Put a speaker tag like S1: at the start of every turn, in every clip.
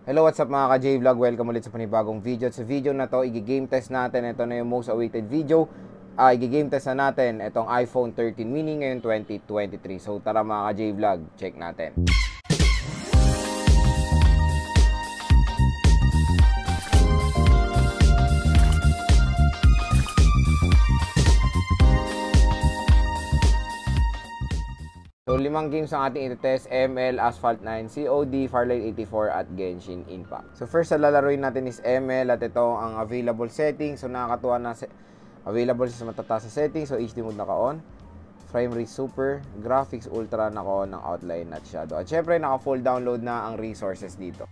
S1: Hello, what's up mga ka-J-Vlog? Welcome ulit sa panibagong video. At sa video na to, i-game test natin. Ito na yung most awaited video. I-game test na natin itong iPhone 13 mini ngayon 2023. So tara mga ka-J-Vlog, check natin. So, 5 games ang ating ito-test: ML, Asphalt 9, COD, Farlight 84, at Genshin Impact. So, first na lalaruin natin is ML at ito ang available settings. So, nakakatuwa na available sa matataas sa settings. So, HD mode naka-on, frame rate super, graphics ultra naka-on ng outline at shadow. At syempre, naka-full download na ang resources dito.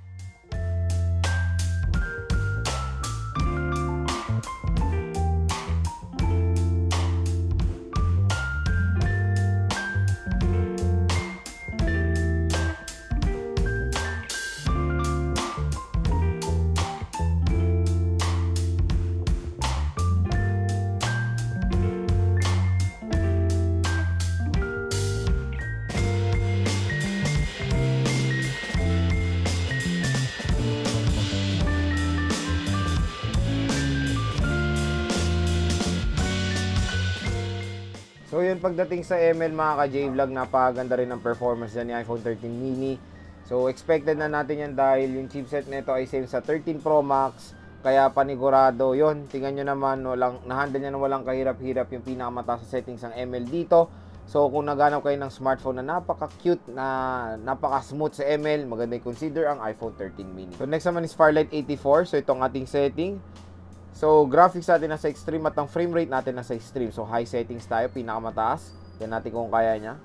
S1: So yun, pagdating sa ML mga ka-J-Vlog, napakaganda rin ang performance dyan ni iPhone 13 mini. So expected na natin yan dahil yung chipset nito ay same sa 13 Pro Max. Kaya panigurado yun. Tingnan nyo naman, na-handle niya na walang kahirap-hirap yung pinakamataas sa settings ng ML dito. So kung naghanap kayo ng smartphone na napaka-cute, na napaka-smooth sa ML, maganda i-consider ang iPhone 13 mini. So next naman is Farlight 84. So itong ating setting. So, graphics natin nasa extreme at ang frame rate natin nasa extreme. So, high settings tayo, pinakamataas. Yan natin kung kaya niya.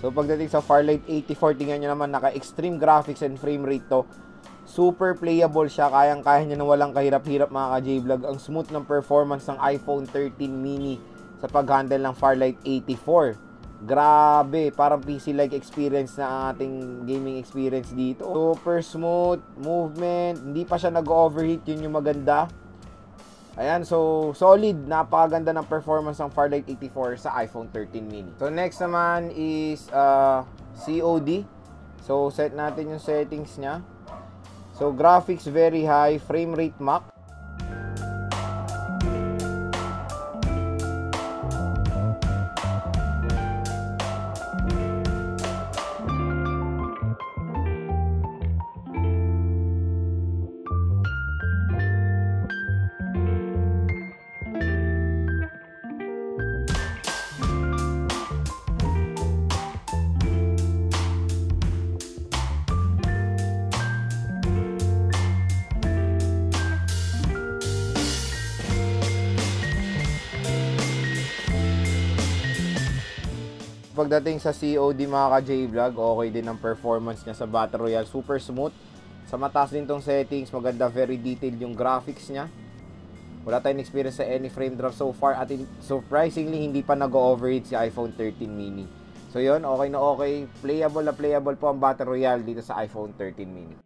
S1: So pagdating sa Farlight 84, tingnan nyo naman, naka-extreme graphics and frame rate to. Super playable siya, kayang-kaya nyo na walang kahirap-hirap mga ka-J-Vlog. Ang smooth ng performance ng iPhone 13 mini sa pag-handle ng Farlight 84. Grabe, parang PC-like experience na ang ating gaming experience dito. Super smooth movement, hindi pa siya nag-overheat, yun yung maganda. Ayan, so solid, napakaganda ng performance ng Farlight 84 sa iPhone 13 mini. So next naman is COD. So set natin yung settings niya. So graphics very high, frame rate max. Pagdating sa COD mga ka-J-Vlog, okay din ang performance niya sa Battle Royale. Super smooth. Sa mataas din tong settings, maganda, very detailed yung graphics niya. Wala tayong experience sa any frame drop so far. At surprisingly, hindi pa nag-overheat si iPhone 13 mini. So yun, okay na okay. Playable na playable po ang Battle Royale dito sa iPhone 13 mini.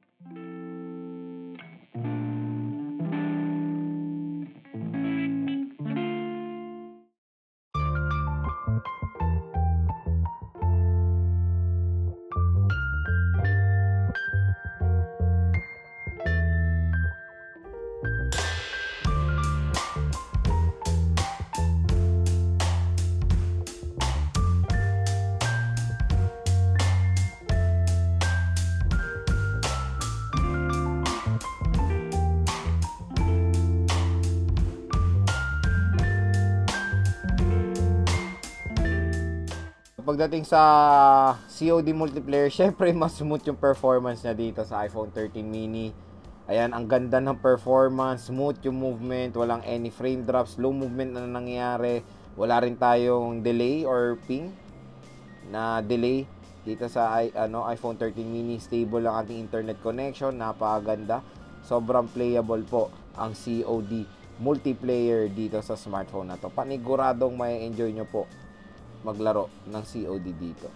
S1: Pagdating sa COD multiplayer, syempre mas smooth yung performance niya dito sa iPhone 13 mini. Ayan, ang ganda ng performance, smooth yung movement, walang any frame drops, slow movement na nangyayari, wala rin tayong delay or ping na delay. Dito sa iPhone 13 mini, stable ang ating internet connection, napakaganda. Sobrang playable po ang COD multiplayer dito sa smartphone na to. Paniguradong may enjoy nyo po maglaro ng COD dito.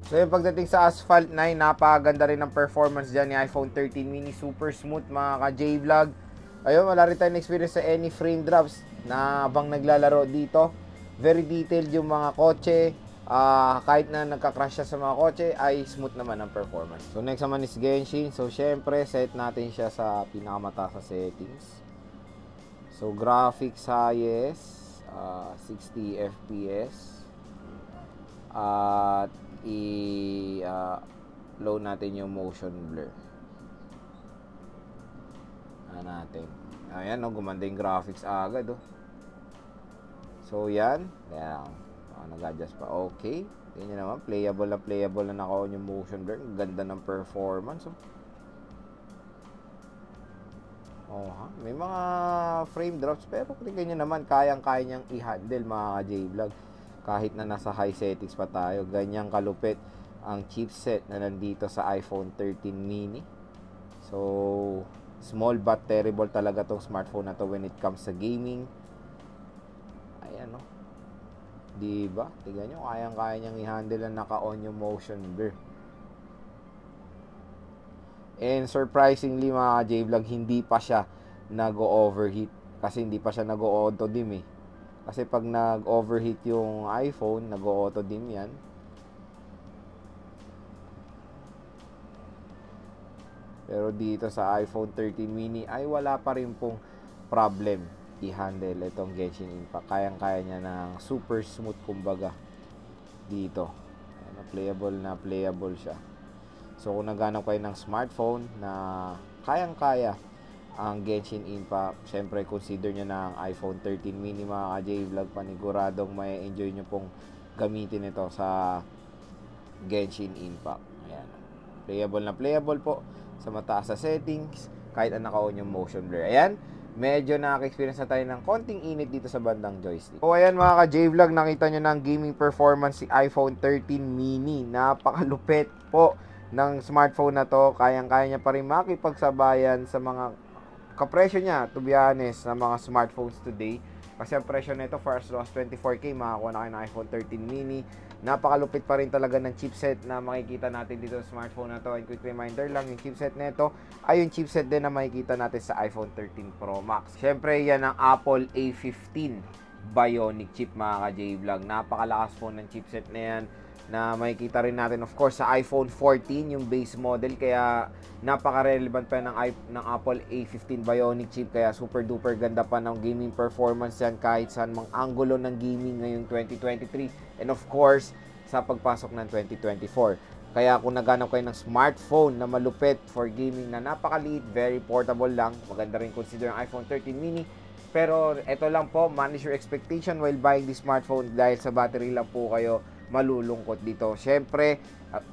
S1: So yung pagdating sa Asphalt 9, napakaganda rin ng performance dyan ni iPhone 13 mini. Super smooth mga ka-J-Vlog. Ayun, wala rin tayong experience sa any frame drops na habang naglalaro dito. Very detailed yung mga kotse. Kahit na nagka-crash siya sa mga kotse, ay smooth naman ang performance. So next naman is Genshin. So syempre, set natin siya sa pinakamataas sa settings. So graphics highest, 60 FPS. At load natin yung motion blur natin. Ayan, gumanda yung graphics agad So yan, nag-adjust pa. Okay, tingnan naman, playable na naka-on yung motion blur. Ganda ng performance may mga frame drops, pero tingnan nyo naman, kayang-kaya niyang i-handle mga ka-J-Vlog. Kahit na nasa high settings pa tayo, ganyang kalupit ang chipset na nandito sa iPhone 13 mini. So, small but terrible talaga tong smartphone na to when it comes sa gaming. Ayan diba? Tignan nyo, kayang-kaya niyang i-handle na naka-on yung motion blur. And surprisingly mga J-Vlog, hindi pa siya nag-overheat. Kasi hindi pa siya nag-auto dim Kasi pag nag-overheat yung iPhone, nag-auto dim yan. Pero dito sa iPhone 13 mini ay wala pa rin pong problem i-handle itong Genshin Impact. Kayang-kaya niya ng super smooth kumbaga dito. Playable siya. So kung naghanap kayo ng smartphone na kayang-kaya ang Genshin Impact, syempre consider nyo na ang iPhone 13 mini mga ka-J-Vlog. Paniguradong may enjoy nyo pong gamitin ito sa Genshin Impact. Ayan. Playable po sa mataas sa settings, kahit na naka-on yung motion blur. Ayan, medyo nakaka-experience na tayo ng konting init dito sa bandang joystick. So ayan mga ka-J-Vlog, nakita nyo ng gaming performance si iPhone 13 mini. Napakalupit po ng smartphone na to. Kayang-kaya niya pa rin makipagsabayan sa mga kapresyo niya, to be honest, na mga smartphones today. Kasi ang presyo nito for as low as 24K, makakuha na kayo ng iPhone 13 mini. Napakalupit pa rin talaga ng chipset na makikita natin dito sa smartphone na to. And quick reminder lang, yung chipset nito ay yung chipset din na makikita natin sa iPhone 13 Pro Max. Syempre, yan ang Apple A15 Bionic chip mga ka-J-Vlog. Napakalakas po ng chipset na yan, na makikita rin natin of course sa iPhone 14 yung base model, kaya napaka-relevant pa ng Apple A15 Bionic chip, kaya super duper ganda pa ng gaming performance yan kahit saan mang angulo ng gaming ngayong 2023 and of course sa pagpasok ng 2024. Kaya kung naghanap kayo ng smartphone na malupit for gaming na napakaliit, very portable lang, maganda rin consider ang iPhone 13 mini. Pero ito lang po, manage your expectation while buying this smartphone dahil sa battery lang po kayo malulungkot dito. Syempre,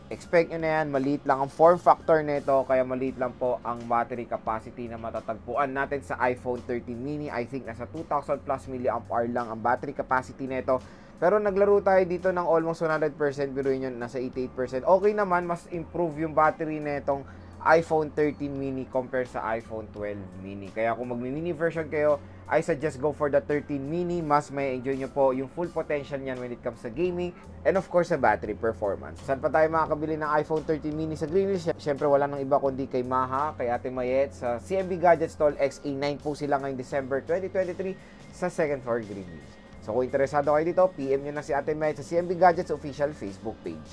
S1: expect nyo na yan, maliit lang ang form factor nito, kaya maliit lang po ang battery capacity na matatagpuan natin sa iPhone 13 mini. I think nasa 2,000 plus mAh lang ang battery capacity nito. Pero naglaro tayo dito ng almost 100%, biruin nyo, nasa 88%. Okay naman, mas improve yung battery netong iPhone 13 mini compare sa iPhone 12 mini. Kaya kung mag-mini version kayo, I suggest go for the 13 mini. Mas may enjoy nyo po yung full potential niyan when it comes sa gaming and of course sa battery performance. Saan pa tayo makakabili ng iPhone 13 mini sa Greenwich? Siyempre wala nang iba kundi kay Maha, kay Ate Mayet sa CMB Gadget Stall XA9 po sila ngayong December 2023 sa 2nd floor Greenwich. So kung interesado kayo dito, PM nyo na si Ate Mayet sa CMB Gadgets official Facebook page.